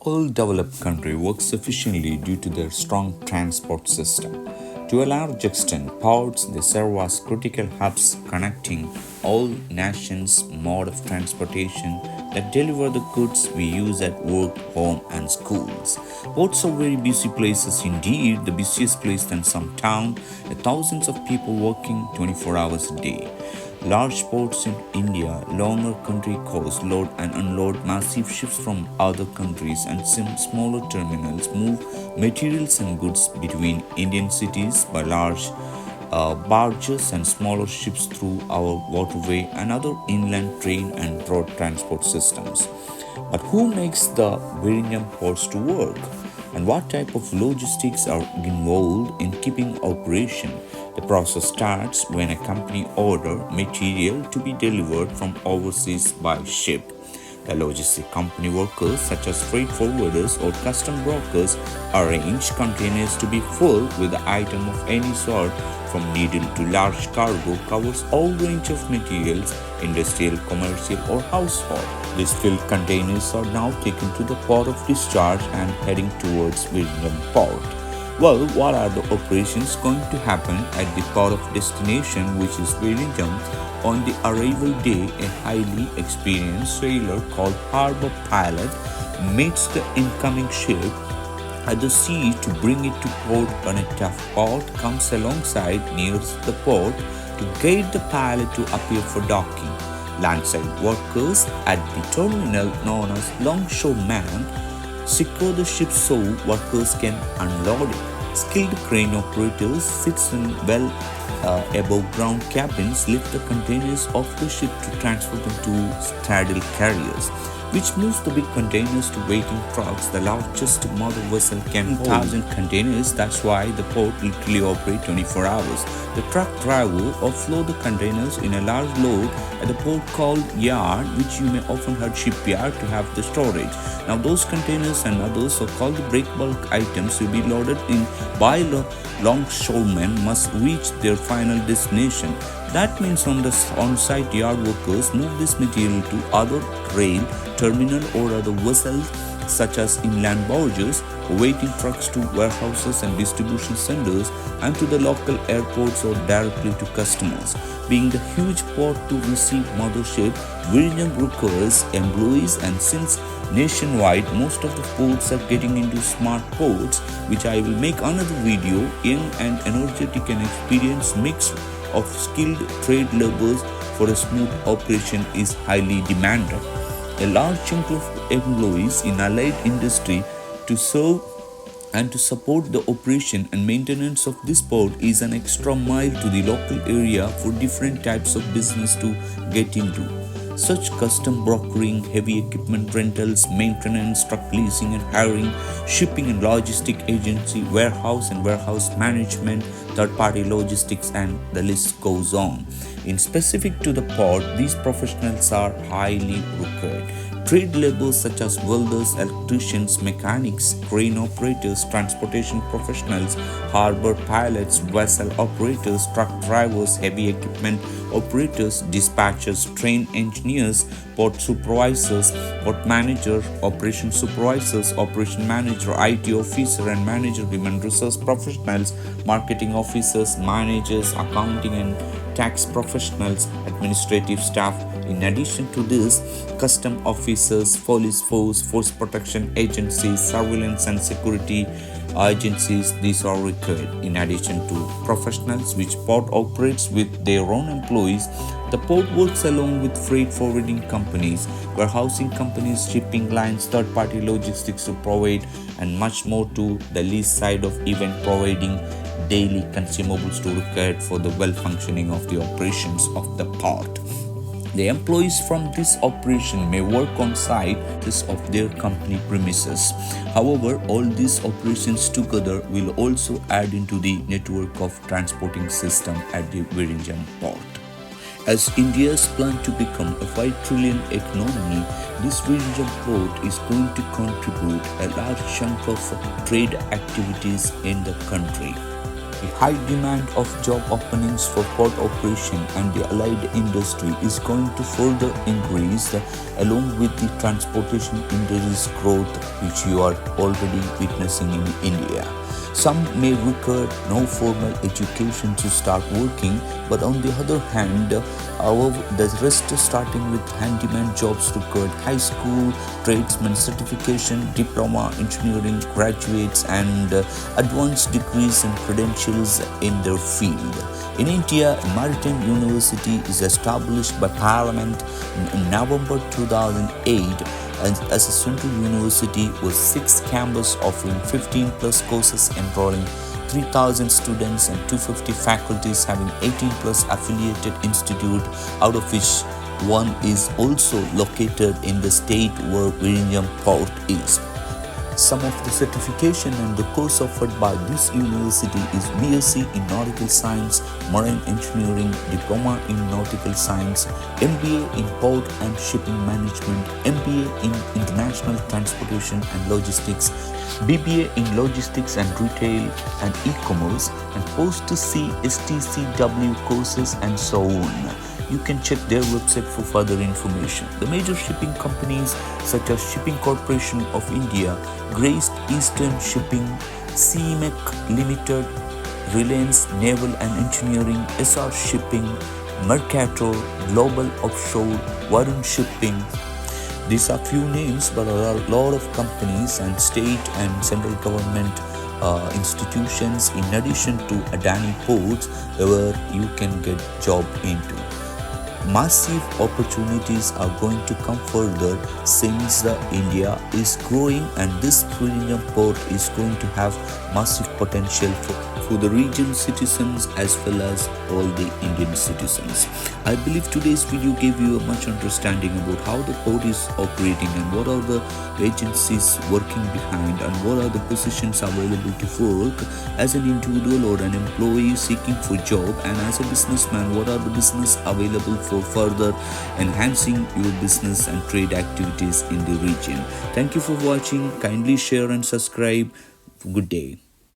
All developed countries work efficiently due to their strong transport system. To a large extent, ports they serve as critical hubs connecting all nations' mode of transportation that deliver the goods we use at work, home, and schools. Ports are very busy places indeed, the busiest place than some town, with thousands of people working 24 hours a day. Large ports in India, longer country coasts load and unload massive ships from other countries, and some smaller terminals move materials and goods between Indian cities by large barges and smaller ships through our waterway and other inland train and road transport systems. But who makes the Vizhinjam ports to work? And what type of logistics are involved in keeping operation? The process starts when a company orders material to be delivered from overseas by ship. The logistic company workers, such as freight forwarders or custom brokers, arrange containers to be full with the item of any sort, from needle to large cargo, covers all range of materials, industrial, commercial, or household. These filled containers are now taken to the port of discharge and heading towards Vizhinjam port. Well, what are the operations going to happen at the port of destination, which is Vizhinjam? On the arrival day, a highly experienced sailor called harbor pilot meets the incoming ship at the sea to bring it to port. When a tough port comes alongside near the port to guide the pilot to appear for docking. Landside workers at the terminal known as longshoremen secure the ship so workers can unload it. Skilled crane operators sits in above ground cabins lift the containers off the ship to transfer them to straddle carriers, which moves the big containers to waiting trucks. The largest mother vessel can hold 1,000 containers. That's why the port literally operates 24 hours. The truck driver offload the containers in a large load at the port called yard, which you may often heard shipyard, to have the storage. Now those containers and others are called the break bulk items will be loaded in by longshoremen must reach their final destination. That means on-site yard workers move this material to other rail, terminal or other vessels such as inland barges, waiting trucks to warehouses and distribution centers, and to the local airports or directly to customers. Being the huge port to receive mothership, Vizhinjam requires employees, and since nationwide most of the ports are getting into smart ports, which I will make another video, young and energetic and experienced mix of skilled trade laborers for a smooth operation is highly demanded. A large chunk of employees in allied industry to serve and to support the operation and maintenance of this port is an extra mile to the local area for different types of business to get into, such custom brokering, heavy equipment rentals, maintenance, truck leasing and hiring, shipping and logistic agency, warehouse and warehouse management, third-party logistics, and the list goes on. In specific to the port, these professionals are highly required. Trade labors such as welders, electricians, mechanics, crane operators, transportation professionals, harbor pilots, vessel operators, truck drivers, heavy equipment operators, dispatchers, train engineers, port supervisors, port manager, operation supervisors, operation manager, IT officer and manager, human resource professionals, marketing officers, managers, accounting and tax professionals, administrative staff. In addition to this, custom officers, police force, force protection agencies, surveillance and security agencies, these are required. In addition to professionals which port operates with their own employees, the port works along with freight forwarding companies, warehousing companies, shipping lines, third-party logistics to provide, and much more to the lease side of even providing daily consumables to required for the well functioning of the operations of the port. The employees from this operation may work on site of their company premises. However, all these operations together will also add into the network of transporting system at the Vizhinjam port. As India's plan to become a 5 trillion economy, this Vizhinjam port is going to contribute a large chunk of trade activities in the country. The high demand of job openings for port operation and the allied industry is going to further increase along with the transportation industry's growth, which you are already witnessing in India. Some may require no formal education to start working, but on the other hand, the rest starting with handyman jobs required high school, tradesman certification, diploma, engineering graduates, and advanced degrees and credentials in their field. In India, a maritime university is established by Parliament in November 2008 and as a central university with 6 campuses offering 15 plus courses enrolling 3,000 students and 250 faculties having 18 plus affiliated institute, out of which one is also located in the state where Vizhinjam port is. Some of the certification and the course offered by this university is BSc in Nautical Science, Marine Engineering, Diploma in Nautical Science, MBA in Port and Shipping Management, MBA in International Transportation and Logistics, BBA in Logistics and Retail and E-commerce, and Post-C STCW courses and so on. You can check their website for further information. The major shipping companies such as Shipping Corporation of India, Great Eastern Shipping, CMEC Limited, Reliance Naval and Engineering, SR Shipping, Mercator, Global Offshore, Varun Shipping. These are few names, but there are a lot of companies and state and central government institutions in addition to Adani ports where you can get job into. Massive opportunities are going to come further since India is growing and this Vizhinjam port is going to have massive potential for the region citizens as well as all the Indian citizens. I believe today's video gave you a much understanding about how the port is operating and what are the agencies working behind and what are the positions available to work as an individual or an employee seeking for job, and as a businessman what are the business available for further enhancing your business and trade activities in the region. Thank you for watching. Kindly share and subscribe. Good day.